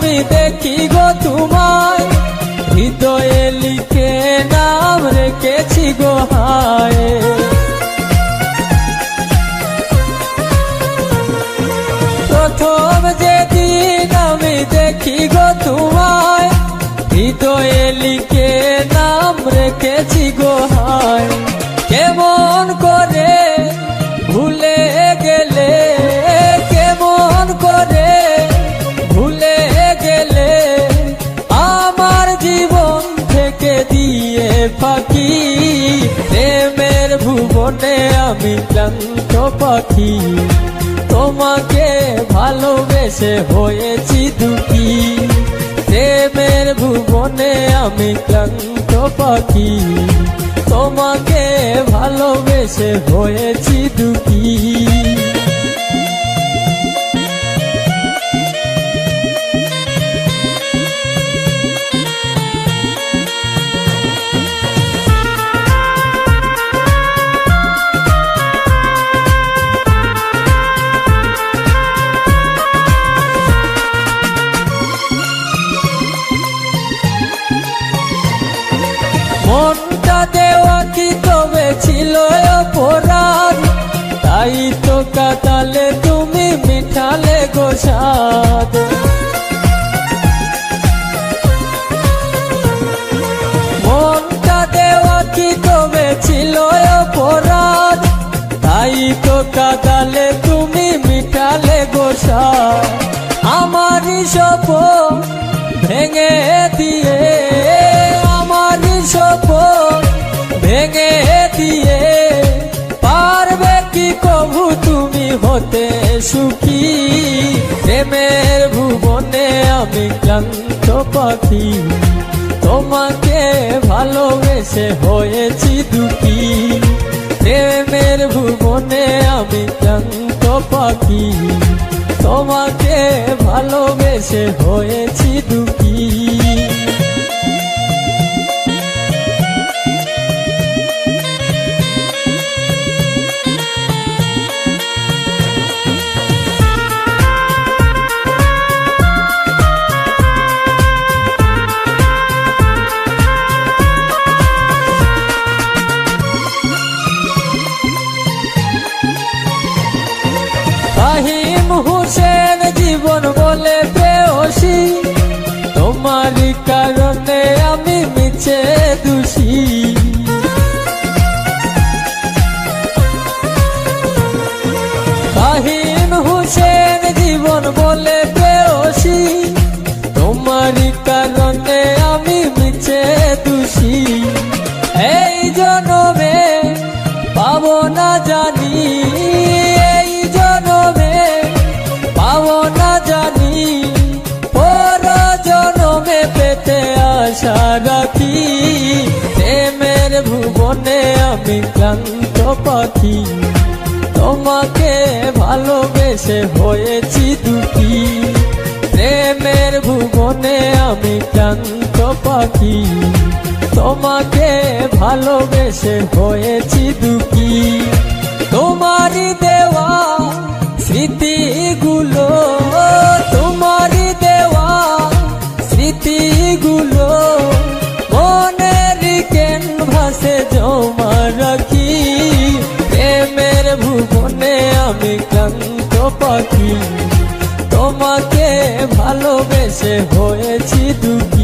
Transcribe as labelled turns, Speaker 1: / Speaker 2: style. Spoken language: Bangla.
Speaker 1: আমি দেখি গো তোমায়, হৃদয়ে লিখে নাম রেখেছি গো হায়। প্রথম যেদিন আমি দেখি গো তোমায়, হৃদয়ে লিখে নাম রেখেছি গো হায়। কেমন করে ভুলে গেলে, কেমন করে ভুলে গেলে, আমার জীবন থেকে দিয়ে ফাঁকি। প্রেমের ভুবনে আমি ক্লান্ত পাখি, তোমাকে ভালোবেসে হয়েছি দুঃখী। প্রেমের ভুবনে আমি ক্লান্ত পাখি, তোমাকে ভালোবেসে হয়েছি দুঃখী। মনটা দেওয়া কি তবে ছিল অপরাধ, তাই তো কাটালে তুমি মিঠালে গো স্বাদ। মনটা দেওয়া কি তবে ছিল অপরাধ, তাই তো কাটালে তুমি মিঠালে গো স্বাদ। আমারই স্বপ্ন ভেঙে দিয়ে, আমারই স্বপ্ন ভেঙে দিয়ে, পারবে কি কভু তুমি হতে সুখী। প্রেমের ভুবনে আমি ক্লান্ত পাখি, তোমাকে ভালোবেসে হয়েছি দুঃখী। প্রেমের ভুবনে আমি ক্লান্ত পাখি, তোমাকে ভালোবেসে হয়েছি দুঃখী। ফাহিম হোসেন জীবন বলে বেহসি, তোমারই কারণে আমি মিছে দোষী। ফাহিম হোসেন জীবন বলে বেহসি, তোমারই কারণে আমি মিছে দোষী। এই জনমে পাবো না জানি, এই জনমে পাবো না জানি, পর জনমে পেতে আশা রাখি। প্রেমের ভুবনে আমি ক্লান্ত পাখি, তোমাকে ভালোবেসে হয়েছি দুঃখী। প্রেমের ভুবনে আমি ক্লান্ত পাখি, তোমাকে ভালোবেসে হয়েছি দুঃখী। তোমারই দেওয়া স্মৃতিগুলো, তোমারই দেওয়া স্মৃতিগুলো মনের ক্যানভাসে জমা রাখি। প্রেমের ভুবনে আমি ক্লান্ত পাখি, তোমাকে ভালোবেসে হয়েছি দুঃখী।